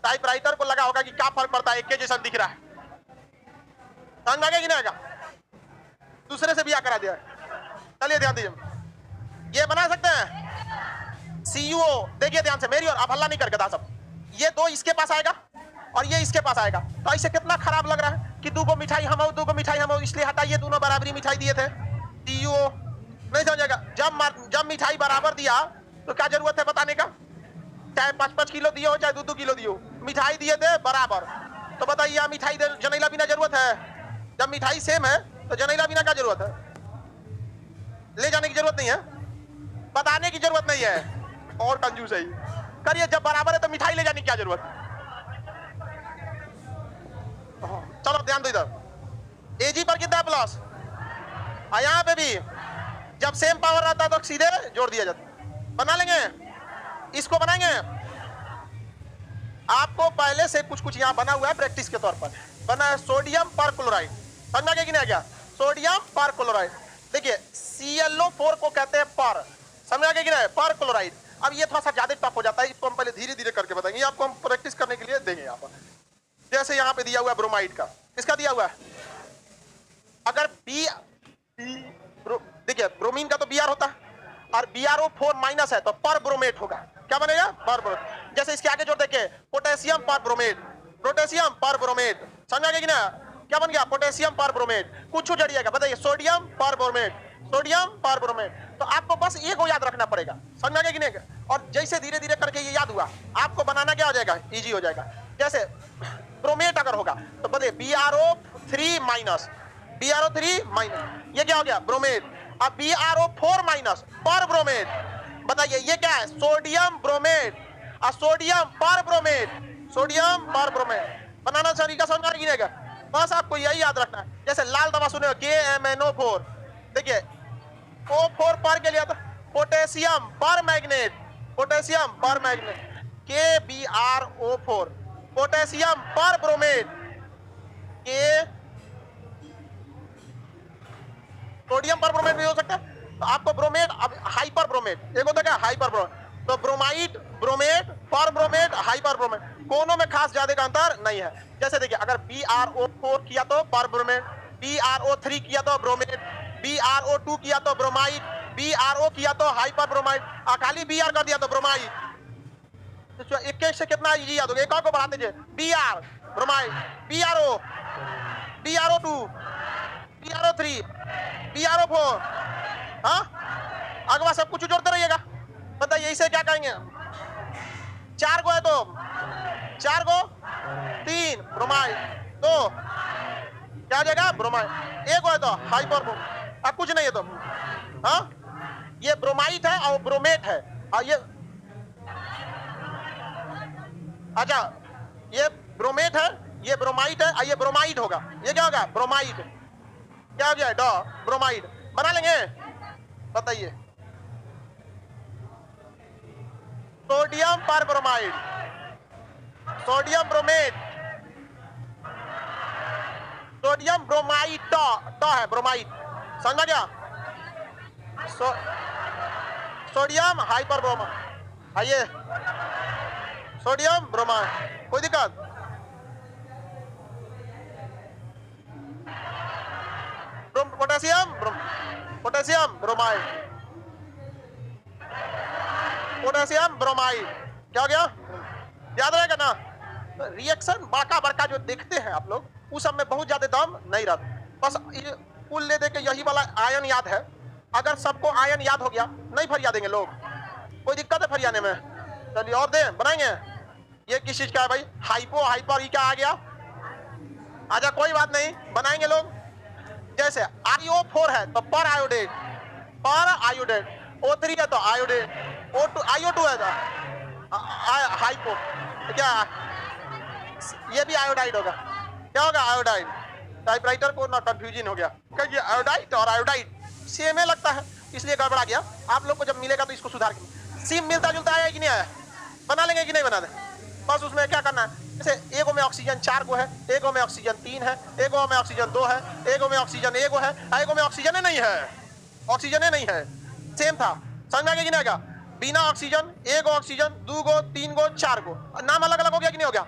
टाइपराइटर को लगा होगा कि क्या फर्क पड़ता है, एक के जैसा दिख रहा है। समझ में आ गया कि नहीं आएगा? दूसरे से बिया करा दिया। चलिए ध्यान दीजिए, ये बना सकते हैं CuO। देखिए ध्यान से मेरी और, आप हल्ला नहीं करके सब। ये दो इसके पास आएगा और ये इसके पास आएगा, तो ऐसे कितना खराब लग रहा है कि दो मिठाई हम दो मिठाई हम, इसलिए हटाइए, दोनों बराबरी मिठाई दिए थे। CuO नहीं समझेगा। जब मिठाई बराबर दिया तो क्या जरूरत है बताने का? चाहे 5-5 किलो दिए हो, चाहे 2-2 किलो दिए हो, मिठाई दिए थे बराबर। तो बताइए मिठाई जनेला बिना जरूरत है? जब मिठाई सेम है तो जनेला बिना क्या जरूरत है? ले जाने की जरूरत नहीं है, बताने की जरूरत नहीं है। और कंजूस है करिए, जब बराबर है तो मिठाई ले जाने की क्या जरूरत? चलो ध्यान दो इधर, एजी पर कितना प्लस, यहाँ पे भी जब सेम पावर रहता है तो सीधे जोड़ दिया जाता। बना लेंगे, इसको बनाएंगे। आपको पहले से कुछ यहाँ बना हुआ है प्रैक्टिस के तौर पर। बना है सोडियम पर क्लोराइड, समझा गया कि नहीं? क्या सोडियम पर क्लोराइड? देखिए ClO4 को कहते हैं पर, समझा गया कि नहीं? पर क्लोराइड। अब ये थोड़ा सा ज्यादा टफ हो जाता है, इसको हम पहले धीरे धीरे करके बताएंगे, आपको हम प्रैक्टिस करने के लिए देंगे यहाँ पर। जैसे यहाँ पे दिया हुआ है ब्रोमाइड का, किसका दिया हुआ है? अगर देखिए ब्रोमीन का तो Br होता है और BrO4 माइनस है तो पर ब्रोमेट होगा। क्या बनेगा? पर ब्रोमेट। जैसे इसके आगे जोड़ देखे पोटेशियम पर ब्रोमेट, पोटेशियम पर ब्रोमेट, समझ आ गया कि ना? क्या बन गया? पोटेशियम पर ब्रोमेट। कुछ जड़िएगा, बताइए सोडियम पर ब्रोमेट, सोडियम पर ब्रोमेट। तो आपको बस एक को याद रखना पड़ेगा, समझ आ गया कि नहीं? और जैसे धीरे धीरे करके ये याद हुआ, आपको बनाना क्या हो जाएगा? इजी हो जाएगा। जैसे ब्रोमेट अगर होगा तो बताइए BrO3 माइनस, BrO3 माइनस, ये क्या हो गया? ब्रोमेट। अब BrO4 माइनस पर ब्रोमेट, बताइए ये क्या है? Sodium bromate. और सोडियम पर ब्रोमेट, सोडियम पर ब्रोमेट। बनाना तरीका समझ आ गया? बस आपको यही याद रखना है। जैसे लाल दवा सुने हो KMNO4, देखिए O4 पर के लिए तो पोटेशियम पर मैग्नेट, पोटेशियम पर मैग्नेट, KBrO4, पोटेशियम पर ब्रोमेट, K सोडियम पर ब्रोमेट भी हो सकता है। तो आपको ब्रोमेट, अब हाइपर ब्रोमेट एक होता है क्या? Hyper bromate. तो ब्रोमाइड ब्रोमेट, पर ब्रोमेट, हाइपर ब्रोमेट, दोनों में खास ज्यादा का अंतर नहीं है। जैसे देखिए अगर BrO4 किया तो पर ब्रोमेट, BrO3 किया तो ब्रोमेट, BrO2 किया तो ब्रोमाइड, BrO किया तो हाइपर ब्रोमाइड, खाली Br कर दिया तो ब्रोमाइड। तो एक से कितना इजी याद होगा? एक और को बढ़ाते जाइए, Br bromide, BrO, BrO2, BrO3, BrO4, हाँ अगवा सब कुछ जोड़ते रहिएगा। बताइए इसे क्या कहेंगे? 4 को है तो 4 को 3 ब्रोमाइड, 2 क्या हो जाएगा? ब्रोमाइड। 1 है तो हाइपर ब्रोमाइड। अब कुछ नहीं है तो हाँ, ये ब्रोमाइड है और ब्रोमेट है। और ये अच्छा ये ब्रोमेट है, ये ब्रोमाइड है और ये ब्रोमाइड होगा। ये क्या होगा? ब्रोमाइड। क्या हो गया? ब्रोमाइड। बना लेंगे, बताइए sodium perbromide, sodium bromate, sodium bromide, टॉ है ब्रोमाइड, समझ गया? सोडियम हाइपर ब्रोमाइड, आइए सोडियम ब्रोमाइड, कोई दिक्कत? Potassium potassium bromide, potassium bromide, क्या हो गया, याद रहेगा ना। रिएक्शन बड़का बड़का जो देखते हैं आप लोग, उस सब में बहुत ज्यादा दम नहीं रहता। बस कुल ले दे के यही वाला आयन याद है। अगर सबको आयन याद हो गया, नहीं फरिया देंगे लोग, कोई दिक्कत है फरियाने में? चलिए और दे बनाएंगे। ये किस चीज का है भाई, हाइपो हाइपर, ये क्या आ गया, आजा कोई बात नहीं, बनाएंगे लोग। जैसे IO4 है तो पर आयोडेट, पर आयोडेट, O3 है तो आयोडेट, O2 IO2 है तो हाइपो, क्या ये भी आयोडाइड होगा, क्या होगा आयोडाइड। टाइपराइटर को ना कंफ्यूजन हो गया, क्योंकि आयोडाइड और आयोडाइड सेम ही लगता है, इसलिए गड़बड़ा गया। आप लोग को जब मिलेगा तो इसको सुधार के, सिम मिलता जुलता आया कि नहीं आया, बना लेंगे कि नहीं बना दे। बस उसमें क्या करना है, जैसे एगो में ऑक्सीजन 4 गो है, एगो में ऑक्सीजन 3 है, एगो में ऑक्सीजन 2 है, एगो में ऑक्सीजन 1 है, एगो में ऑक्सीजन ही नहीं है, ऑक्सीजन ही नहीं है। सेम था, समझ में आ गया कि नहीं आएगा। बिना ऑक्सीजन, एगो ऑक्सीजन, 2 गो, 3 गो, 4 गो, नाम अलग अलग हो गया कि नहीं हो गया।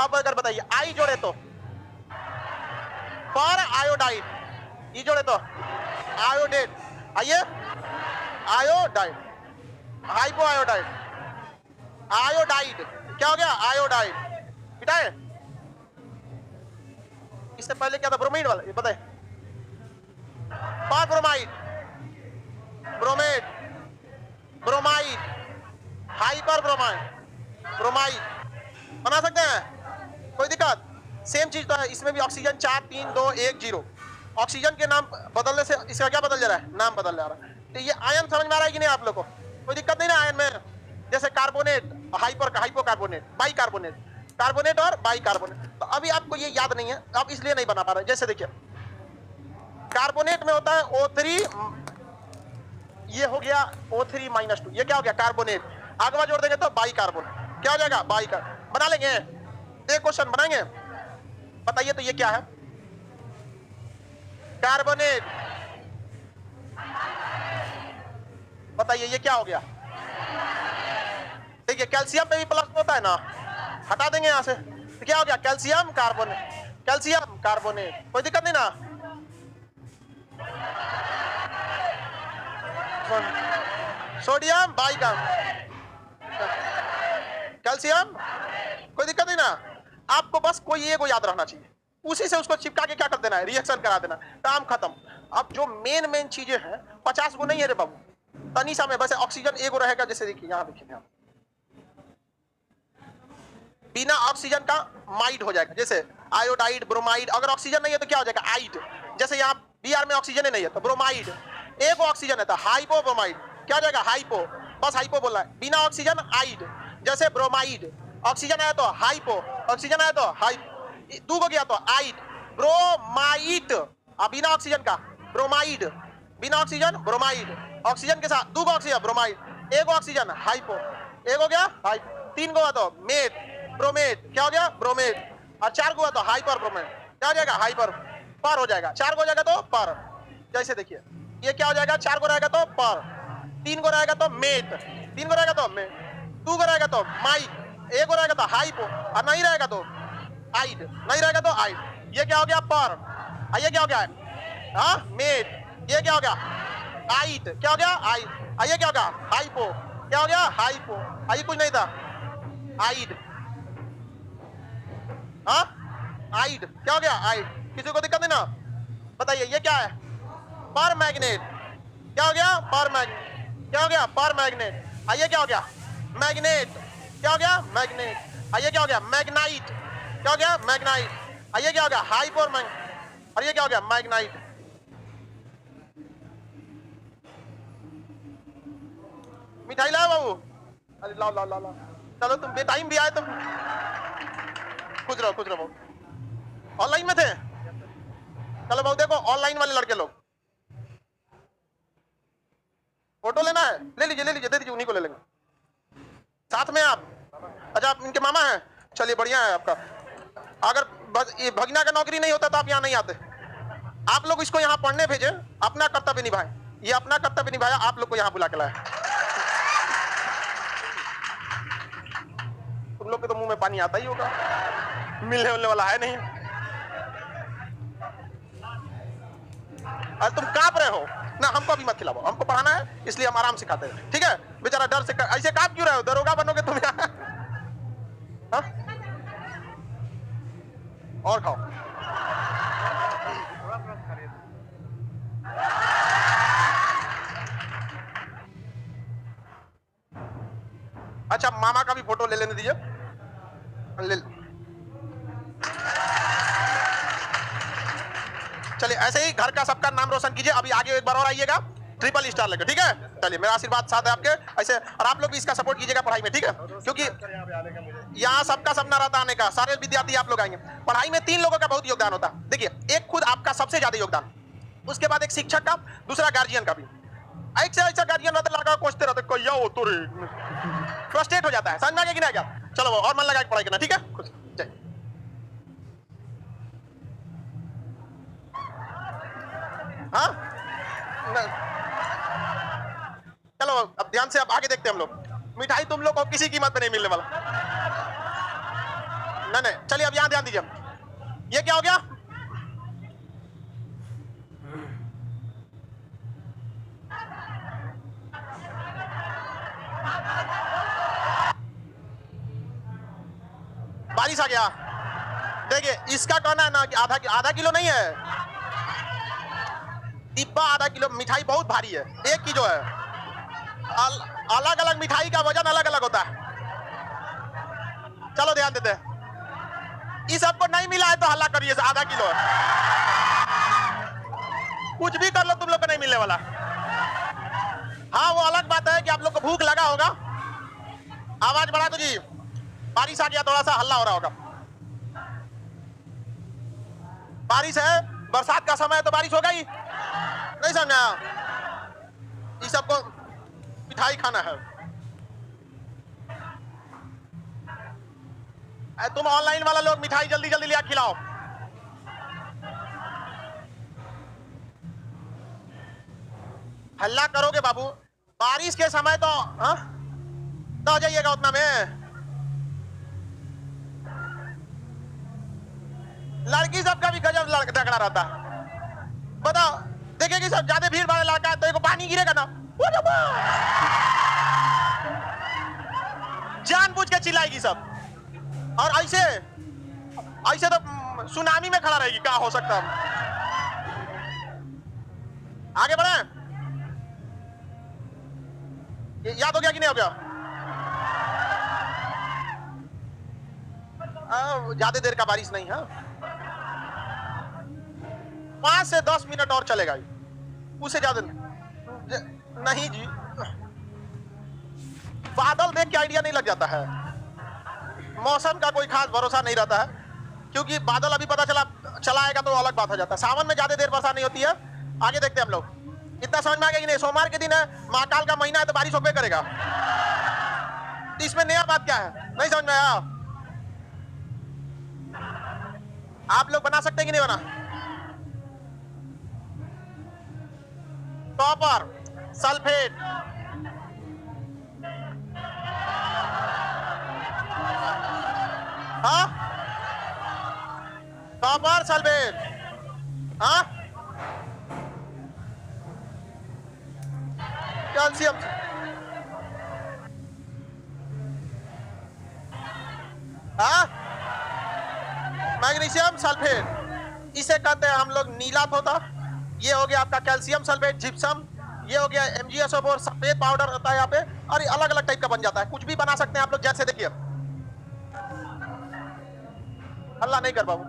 अब अगर बताइए आई जोड़े तो पर आयोडाइड, ई जोड़े तो आयोडेट, आइए आयोडाइड, हाइपो आयोडाइड, आयोडाइड, क्या हो गया आयोडाइड, बेटा है। इससे पहले क्या था, ब्रोमीड वाला, ये बताए, perbromide, bromate, bromide, hyper bromide, bromide बना सकते हैं, कोई दिक्कत। सेम चीज तो है, इसमें भी ऑक्सीजन 4 3 2 1 0, ऑक्सीजन के नाम बदलने से इसका क्या बदल जा रहा है, नाम बदल जा रहा है। तो ये आयन समझ में आ रहा है कि नहीं आप लोग को, कोई दिक्कत नहीं ना आयन में। जैसे कार्बोनेट, हाइपर हाइपोकार्बोनेट, बाइकार्बोनेट, कार्बोनेट और बाइकार्बोनेट। तो अभी आपको ये याद नहीं है, आप इसलिए नहीं बना पा रहे। जैसे देखिए कार्बोनेट में होता है O3, ये हो गया O3 -2, ये क्या हो गया कार्बोनेट, आगवा जोड़ देंगे तो बाइकार्बोनेट, क्या हो जाएगा बाइकार्बोनेट। बना लेंगे, एक क्वेश्चन बनाएंगे, बताइए तो ये क्या है, कार्बोनेट, बताइए ये क्या हो गया। देखिए कैल्शियम पे भी प्लस होता है ना, हटा देंगे यहां से, तो क्या हो गया कैल्शियम कार्बोनेट, कैल्शियम कार्बोनेट, कोई दिक्कत नहीं ना। सोडियम बाइकार्बोनेट, कैल्शियम, कोई दिक्कत नहीं ना। आपको बस कोई एगो याद रहना चाहिए, उसी से उसको चिपका के क्या कर देना है, रिएक्शन करा देना, काम खत्म। अब जो मेन चीजें हैं 50 गो नहीं है रे बाबू, तनीसा में बस ऑक्सीजन एगो रहेगा। जैसे देखिए यहाँ देखिए, यहाँ बिना ऑक्सीजन का माइड हो जाएगा, जैसे आयोडाइड, ब्रोमाइड। अगर ऑक्सीजन नहीं है तो क्या हो जाएगा आइड। जैसे यहाँ Br में ऑक्सीजन ही नहीं है तो ब्रोमाइड, एगो ऑक्सीजन है तो हाइपो ब्रोमाइड, क्या हो जाएगा हाइपो, बस हाइपो बोल रहा है। बिना ऑक्सीजन आइड, जैसे ब्रोमाइड, ऑक्सीजन आया तो हाइपो, ऑक्सीजन आया तो हाइपो, 2 गो गया तो आइड, ब्रोमाइड। बिना ऑक्सीजन का ब्रोमाइड, बिना ऑक्सीजन ब्रोमाइड, ऑक्सीजन के साथ 2 गो ऑक्सीजन ब्रोमाइड, एगो ऑक्सीजन हाइपो, एगो गया हाइपो, 3 गो तो मेट, ब्रोमेट, क्या हो गया ब्रोमेट, और 4 गो तो हाइपर ब्रोमेट, क्या हो जाएगा हाइपर, पर हो जाएगा। 4 गो हो जाएगा तो पर, जैसे देखिए ये क्या हो जाएगा, 4 गो रहेगा तो पर, 3 गो रहेगा तो मेट, 3 गो रहेगा तो मेट, 2 गो रहेगा तो माइक, 1 गो रहेगा तो हाइपो, और नहीं रहेगा तो आइड, नहीं रहेगा तो आइड। ये क्या हो गया पर, ये क्या हो गया हाँ मेट, ये क्या हो गया आइड, क्या हो गया आइड, ये क्या हो गया हाइपो, क्या हो गया हाइपो, ये कुछ नहीं था आइड, हाँ आइड, क्या हो गया आइड। किसी को दिक्कत नहीं ना, बताइए ये क्या है पर मैग्नेट, क्या हो गया पर मैग्नेट, क्या हो गया पर मैग्नेट, ये क्या हो गया मैग्नेट, क्या हो गया मैग्नेट, ये क्या हो गया मैग्नाइट, क्या हो गया मैग्नाइट, ये क्या हो गया हाइपर मैग, और ये क्या हो गया मैग्नाइट। मिठाई लाओ बाबू, अरे लाओ लाओ लाओ, चलो तुम बेटाइम भी आए तुम, खुश रहो बाबू। ऑनलाइन में थे, चलो बाबू देखो ऑनलाइन वाले लड़के लोग, फोटो लेना है ले लीजिए, ले लीजिए, दे दीजिए, उन्हीं को ले लेंगे साथ में आप। अच्छा आप इनके मामा हैं, चलिए बढ़िया है आपका। अगर भगना का नौकरी नहीं होता तो आप यहाँ नहीं आते। आप लोग इसको यहाँ पढ़ने भेजे, अपना कर्तव्य निभाए, ये अपना कर्तव्य निभाया, आप लोग को यहाँ बुला के लाया। तुम लोग के तो मुंह में पानी आता ही होगा, मिलने मिलने वाला है नहीं। अरे तुम कांप रहे हो, ना हमको अभी मत खिलाओ, हमको पढ़ाना है इसलिए हम आराम सिखाते हैं, ठीक है? बेचारा डर से ऐसे काम क्यों रहे हो? दरोगा बनोगे तुम यहाँ? हाँ? और खाओ। अच्छा मामा का भी फोटो ले लेने दीजिए, ले। चलिए ऐसे ही घर का सबका नाम रोशन कीजिए। अभी आगे एक बार और आइएगा, ट्रिपल स्टार लेकर, ठीक है? चलिए मेरा आशीर्वाद साथ है आपके ऐसे, और आप लोग भी इसका सपोर्ट कीजिएगा पढ़ाई में, ठीक है? क्योंकि यहाँ सबका सपना रहता आने का, सारे विद्यार्थी आप लोग आएंगे। पढ़ाई में 3 लोगों का बहुत योगदान होता है। देखिए, एक खुद आपका सबसे ज्यादा योगदान, उसके बाद एक शिक्षक का, दूसरा गार्जियन का भी। एक से ऐसा गार्जियन रहता लड़का कोचते रहते, कोई हो तो रे, फ्रस्ट्रेट हो जाता है। समझ में आ गया कि नहीं आ गया? चलो वो और मन लगा के पढ़ाई करना, ठीक है? खुश जय। हाँ चलो अब ध्यान से, अब आगे देखते हैं हम लोग। मिठाई तुम लोग को किसी कीमत पे नहीं मिलने वाला। नहीं नहीं, चलिए अब यहां ध्यान दीजिए। ये क्या हो गया? बारिश आ गया। देखिए इसका कहना है ना कि आधा किलो नहीं है, डिब्बा आधा किलो। मिठाई बहुत भारी है, एक की जो है अलग अलग मिठाई का वजन अलग अलग होता है। चलो ध्यान देते हैं। इस सबको नहीं मिला है तो हल्ला करिए, आधा किलो है। कुछ भी कर लो तुम लोग को नहीं मिलने वाला। हाँ वो अलग बात है कि आप लोग को भूख लगा होगा। आवाज बढ़ा दो जी, बारिश आ गया, थोड़ा सा हल्ला हो रहा होगा। बारिश है, बरसात का समय है तो बारिश होगा ही। नहीं समझा? इस सबको मिठाई खाना है। तुम ऑनलाइन वाला लोग मिठाई जल्दी जल्दी लिया खिलाओ। हल्ला करोगे बाबू, बारिश के समय तो हो जाइएगा उतना में। लड़की सबका भी गजब झगड़ा रहता है। बताओ, देखेगी सब ज्यादा भीड़ भाड़ लड़का है तो एक पानी गिरेगा ना, जानबूझ के चिल्लाएगी सब। और ऐसे ऐसे तो सुनामी में खड़ा रहेगी। क्या हो सकता है? आगे बढ़े। याद हो गया कि नहीं हो गया? ज्यादा देर का बारिश नहीं है, 5 से 10 मिनट और चलेगा, उससे ज्यादा नहीं जी। बादल देख के आइडिया नहीं लग जाता है। मौसम का कोई खास भरोसा नहीं रहता है, क्योंकि बादल अभी पता चला आएगा तो अलग बात हो जाता है। सावन में ज्यादा देर बरसात नहीं होती है। आगे देखते हैं हम लोग। इतना समझ में आ गया कि नहीं? सोमवार के दिन है, महाकाल का महीना है तो बारिश होबे करेगा। तो इसमें नया बात क्या है? नहीं समझ में आया? आप लोग बना सकते हैं कि नहीं बना? कॉपर सल्फेट, हाँ कॉपर सल्फेट, हाँ कैल्शियम, हाँ मैग्नीशियम सल्फेट। इसे कहते हैं हम लोग नीला होता। ये हो गया आपका कैल्शियम सल्फेट, जिप्सम। ये हो गया MgSO4, सफेद पाउडर होता है यहाँ पे। और ये अलग अलग टाइप का बन जाता है। कुछ भी बना सकते हैं आप लोग। जैसे देखिए, हल्ला नहीं कर बाबू।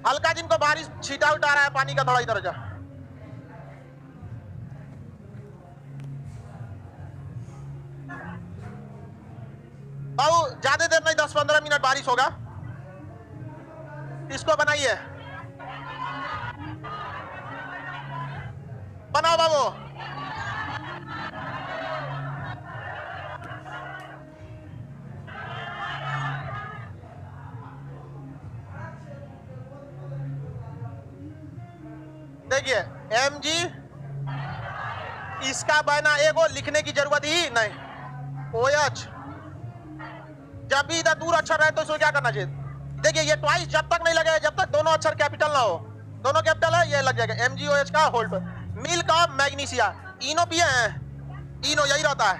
हल्का जिनको बारिश छीटा उठा रहा है पानी का, थोड़ा इधर जा। बाबू ज्यादा देर नहीं, 10-15 मिनट बारिश होगा। इसको बनाइए, बनाओ बाबू। देखिए MG, इसका बना एगो लिखने की जरूरत ही नहीं। OH जब भी इधर दूर अक्षर रहे तो इसको क्या करना चाहिए? देखिए ये ट्वाइस जब तक नहीं लगेगा जब तक दोनों अक्षर कैपिटल ना हो। दोनों कैपिटल है ये लग जाएगा MgOH का होल्ड पर। मिल्क ऑफ मैग्नीशिया, इनो पिए हैं? इनो यही रहता है,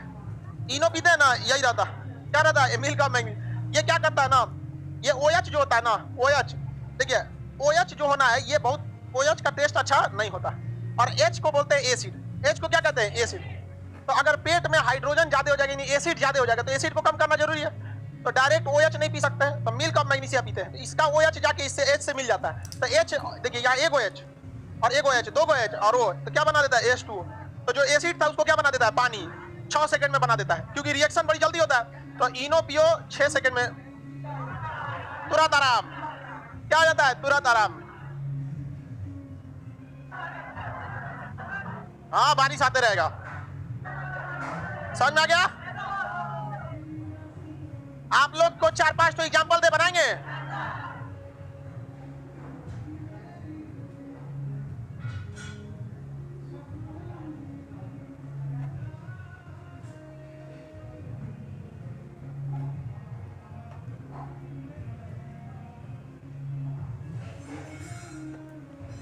इनो पीते हैं ना, यही रहता क्या रहता है मिल्क ऑफ मैग्नीशिया। ये क्या करता है ना, ये OH जो होता है ना, OH देखिए OH जो होना है ये बहुत, OH का टेस्ट अच्छा नहीं होता। और H को बोलते हैं एसिड, H को क्या कहते हैं एसिड। तो अगर पेट में हाइड्रोजन ज्यादा हो जाएगा, एसिड ज्यादा हो जाएगा, तो एसिड को कम करना जरूरी है। तो डायरेक्ट OH नहीं पी सकते हैं, तो मिल्क ऑफ मैग्नीशिया पीते हैं। इसका OH जाके इससे H से मिल जाता है। तो H देखिए यहाँ एक OH और एक OH, दो OH और O, तो क्या बना देता है H2। तो जो एसिड था उसको क्या बना देता है पानी, 6 सेकंड में बना देता है, क्योंकि रिएक्शन बड़ी जल्दी होता है। तो इनो पियो 6 सेकंड में तुरंत आराम, क्या हो जाता है तुरंत आराम। हाँ बारिश आते रहेगा, समझ में आ गया? आप लोग को 4-5 तो एग्जाम्पल दे बनाएंगे।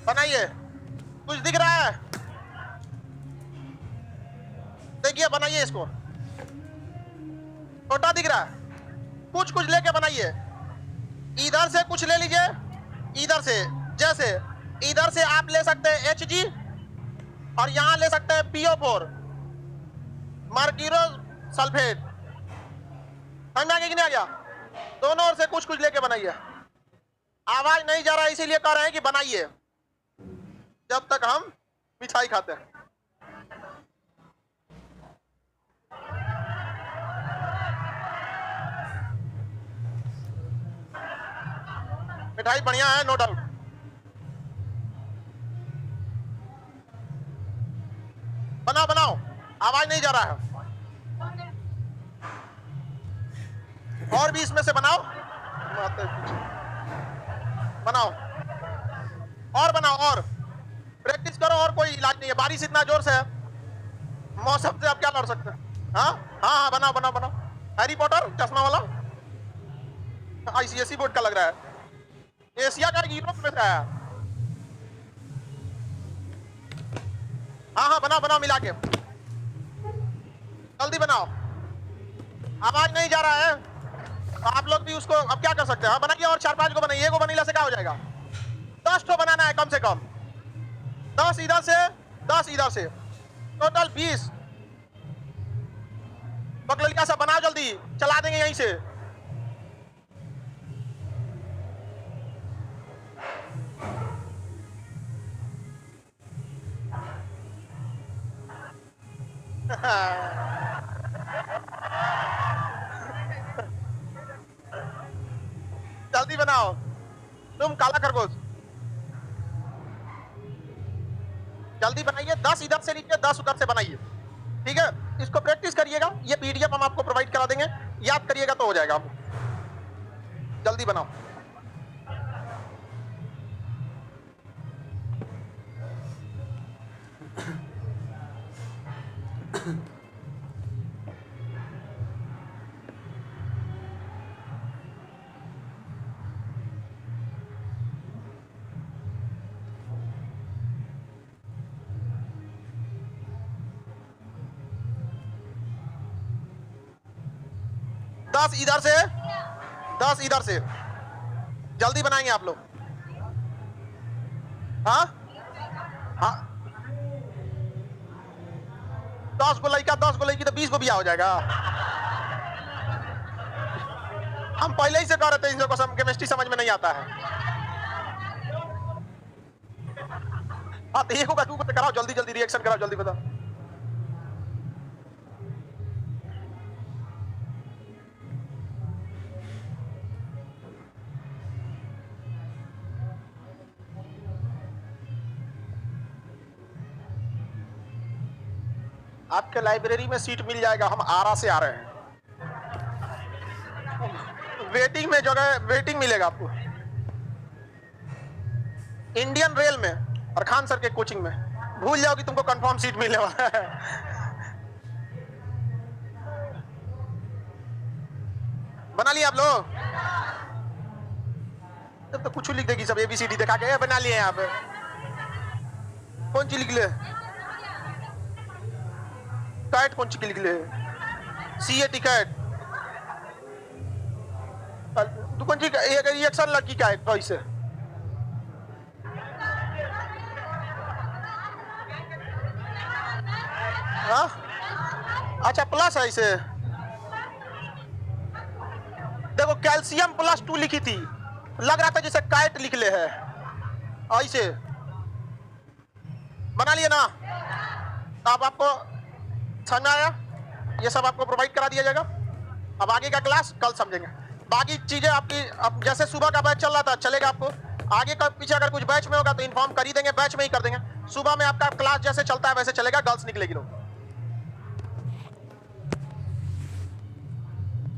बनाइए, कुछ दिख रहा है? देखिए बनाइए इसको, छोटा दिख रहा है, कुछ कुछ लेके बनाइए। इधर से कुछ ले लीजिए, इधर से, जैसे इधर से आप ले सकते हैं Hg और यहां ले सकते हैं PO4 मर्क्यूरो सल्फेट। समझ में आ गया कि नहीं आ गया? दोनों ओर से कुछ कुछ लेके बनाइए। आवाज नहीं जा रहा इसीलिए कह रहे हैं कि बनाइए जब तक हम मिठाई खाते हैं। मिठाई बढ़िया है, नो डाउट। बनाओ बनाओ, आवाज नहीं जा रहा है। और भी इसमें से बनाओ, बनाओ और बनाओ और प्रैक्टिस करो, और कोई इलाज नहीं है। बारिश इतना जोर से है, मौसम से आप क्या लड़ सकते हैं? हाँ हाँ हाँ बनाओ बनाओ बनाओ। हैरी पॉटर चश्मा वाला ICSE बोर्ड का लग रहा है, एशिया का यूरोप में से आया। हाँ हाँ बनाओ बनाओ मिला के, जल्दी बनाओ। आवाज नहीं जा रहा है, आप लोग भी उसको अब क्या कर सकते हैं? हाँ बनाइए, और 4-5 को बनाइए, को बनाने से क्या हो जाएगा? 10 तो बनाना है कम से कम, 10 इधर से 10 इधर से, टोटल 20। बकलिया सब बनाओ जल्दी, चला देंगे यहीं से। जल्दी बनाओ, तुम काला खरगोश जल्दी बनाइए। 10 इधर से लीजिए, 10 उधर से बनाइए, ठीक है? इसको प्रैक्टिस करिएगा, ये PDF हम आपको प्रोवाइड करा देंगे, याद करिएगा तो हो जाएगा। जल्दी बनाओ। दस इधर से, 10 इधर से, जल्दी बनाएंगे आप लोग। हाँ हाँ 10 को लड़का 10 को लड़की तो 20 को भी हो जाएगा। हम पहले ही से कह रहे थे इनको केमिस्ट्री समझ में नहीं आता है। हाँ तो एक होगा, 2 को तो कराओ, जल्दी जल्दी रिएक्शन कराओ, जल्दी बताओ। आपके लाइब्रेरी में सीट मिल जाएगा, हम आरा से आ रहे हैं। वेटिंग में जगह, वेटिंग मिलेगा आपको इंडियन रेल में और खान सर के कोचिंग में। भूल जाओ कि तुमको कंफर्म सीट मिलने वाला है। बना लिए आप लोग? तब तो कुछ लिख देगी सब ABCD दिखा के बना लिए आप। कौन सी लिख ले? कैट कौन सी लिख ले? CAT cat. तू कौन सी रिएक्शन लड़की का है कैसे? हाँ? अच्छा प्लस है इसे। देखो कैल्शियम +2 लिखी थी, लग रहा था जैसे कैट लिख ले है। ऐसे बना लिए ना? अब आपको समझ में आया? ये सब आपको प्रोवाइड करा दिया जाएगा। अब आगे का क्लास कल समझेंगे। बाकी चीजें आपकी अब जैसे सुबह का बैच चल रहा था चलेगा, आपको आगे का पीछे अगर कुछ बैच में होगा तो इन्फॉर्म कर ही देंगे, बैच में ही कर देंगे। सुबह में आपका क्लास जैसे चलता है वैसे चलेगा, गर्ल्स निकलेगी लोग।